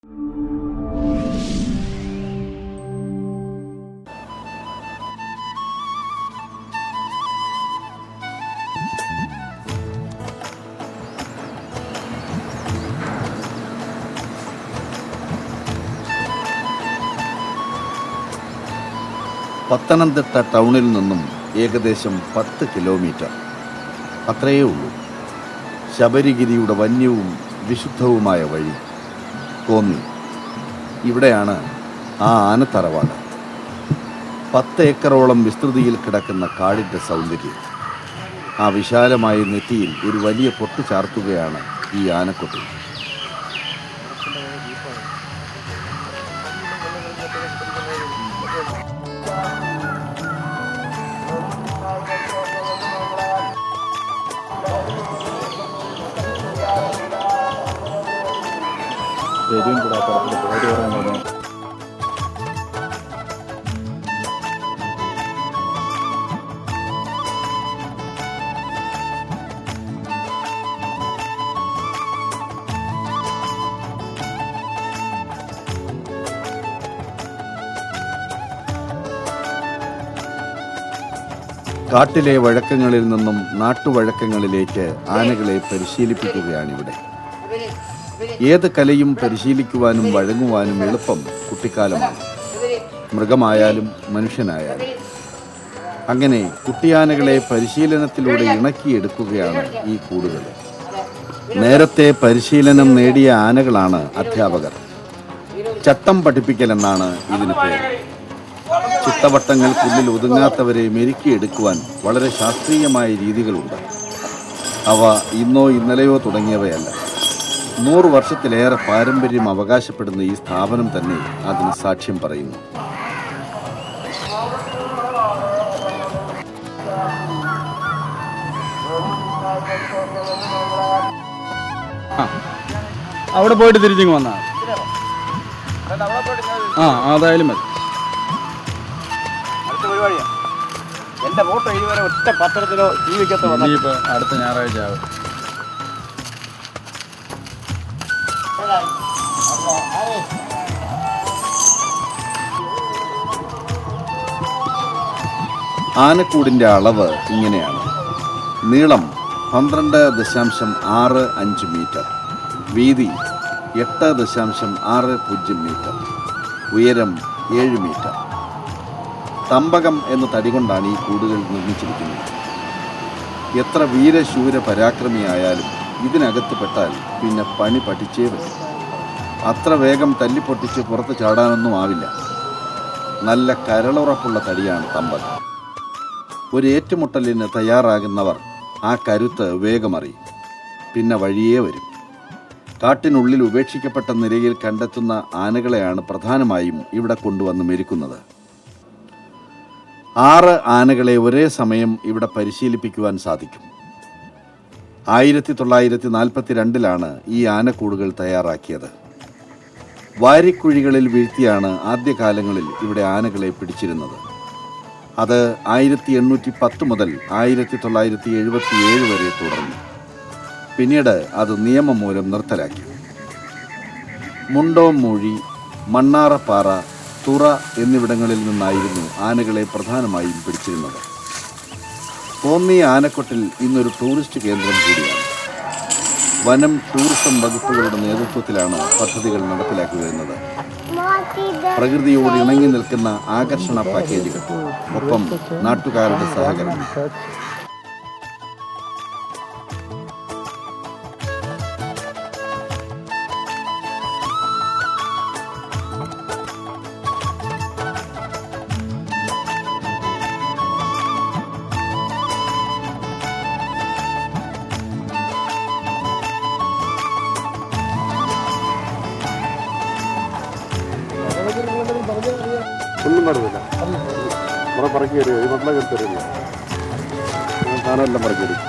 പത്തനംതിട്ട ടൗണിൽ നിന്നും ഏകദേശം 10 കിലോമീറ്റർ അത്രയേ ഉള്ളൂ. ശബരിഗിരിയുടെ വന്യവും വിശുദ്ധവുമായ വഴി കോന്നി. ഇവിടെയാണ് ആ ആനത്തറവാട്. 10 ഏക്കറോളം വിസ്തൃതിയിൽ കിടക്കുന്ന കാടിൻ്റെ സൗന്ദര്യം. ആ വിശാലമായ നെറ്റിയിൽ ഒരു വലിയ പൊട്ട് ചാർത്തുകയാണ് ഈ ആനക്കൊട്ടി. കാട്ടിലെ വഴക്കങ്ങളിൽ നിന്നും നാട്ടുവഴക്കങ്ങളിലേക്ക് ആനകളെ പരിശീലിപ്പിക്കുകയാണിവിടെ. ഏത് കലയും പരിശീലിക്കുവാനും വഴങ്ങുവാനും എളുപ്പം കുട്ടിക്കാലമാണ്, മൃഗമായാലും മനുഷ്യനായാലും. അങ്ങനെ കുട്ടിയാനകളെ പരിശീലനത്തിലൂടെ ഇണക്കിയെടുക്കുകയാണ് ഈ കൂടുകൾ. നേരത്തെ പരിശീലനം നേടിയ ആനകളാണ് അധ്യാപകർ. ചട്ടം പഠിപ്പിക്കലെന്നാണ് ഇതിന് പേര്. ചിട്ടവട്ടങ്ങൾക്കുള്ളിൽ ഒതുങ്ങാത്തവരെ മെരുക്കിയെടുക്കുവാൻ വളരെ ശാസ്ത്രീയമായ രീതികളുണ്ട്. അവ ഇന്നോ ഇന്നലെയോ തുടങ്ങിയവയല്ല. 100 വർഷത്തിലേറെ പാരമ്പര്യം അവകാശപ്പെടുന്ന ഈ സ്ഥാപനം തന്നെ അതിന് സാക്ഷ്യം പറയുന്നു. അവിടെ പോയിട്ട് തിരിച്ചിങ്ങ് വന്നാൽ അതായാലും മതി. എന്റെ ഫോട്ടോ ഇതുവരെ ഒറ്റ പത്രത്തിലോ ജീവിക്കത്തോ ഇനിയിപ്പോൾ അടുത്ത ഞായറാഴ്ച ആവും. ആനക്കൂടിൻ്റെ അളവ് ഇങ്ങനെയാണ്. നീളം 12.65 മീറ്റർ, വീതി 8.60 മീറ്റർ, ഉയരം 7 മീറ്റർ. തമ്പകം എന്ന തടി കൊണ്ടാണ് ഈ കൂടുകൾ നിർമ്മിച്ചിരിക്കുന്നത്. എത്ര വീരശൂര പരാക്രമിയായാലും ഇതിനകത്ത് പെട്ടാൽ പിന്നെ പണി പഠിച്ചേ വരും. അത്ര വേഗം തല്ലിപ്പൊട്ടിച്ച് പുറത്ത് ചാടാനൊന്നും ആവില്ല. നല്ല കരളുറപ്പുള്ള തടിയാണ് തമ്പകം. ഒരു ഏറ്റുമുട്ടലിന് തയ്യാറാകുന്നവർ ആ കരുത്ത് വേഗമറിയും, പിന്നെ വഴിയേ വരും. കാട്ടിനുള്ളിൽ ഉപേക്ഷിക്കപ്പെട്ട നിലയിൽ കണ്ടെത്തുന്ന ആനകളെയാണ് പ്രധാനമായും ഇവിടെ കൊണ്ടുവന്ന് മെരുക്കുന്നത്. 6 ആനകളെ ഒരേ സമയം ഇവിടെ പരിശീലിപ്പിക്കുവാൻ സാധിക്കും. 1942 ഈ ആനക്കൂടുകൾ തയ്യാറാക്കിയത്. വാരിക്കുഴികളിൽ വീഴ്ത്തിയാണ് ആദ്യകാലങ്ങളിൽ ഇവിടെ ആനകളെ പിടിച്ചിരുന്നത്. അത് 1810 മുതൽ 1977 വരെ തുടർന്നു. പിന്നീട് അത് നിയമം മൂലം നിർത്തലാക്കി. മുണ്ടോമൂഴി, മണ്ണാറപ്പാറ, തുറ എന്നിവിടങ്ങളിൽ നിന്നായിരുന്നു ആനകളെ പ്രധാനമായും പിടിച്ചിരുന്നത്. കോന്നി ആനക്കൊട്ടിൽ ഇന്നൊരു ടൂറിസ്റ്റ് കേന്ദ്രം കൂടിയാണ്. വനം, ടൂറിസം വകുപ്പുകളുടെ നേതൃത്വത്തിലാണ് പദ്ധതികൾ നടപ്പിലാക്കി വരുന്നത്. പ്രകൃതിയോട് ഇണങ്ങി നിൽക്കുന്ന ആകർഷണ പാക്കേജുകൾ, ഒപ്പം നാട്ടുകാരുടെ സഹകരണം. ഒന്നും പറഞ്ഞില്ല. നമ്മളെ പറക്കി വരും, ഈ മക്കളെ കെടുത്ത് വരില്ല, സാധനം എല്ലാം പറക്കി വരും.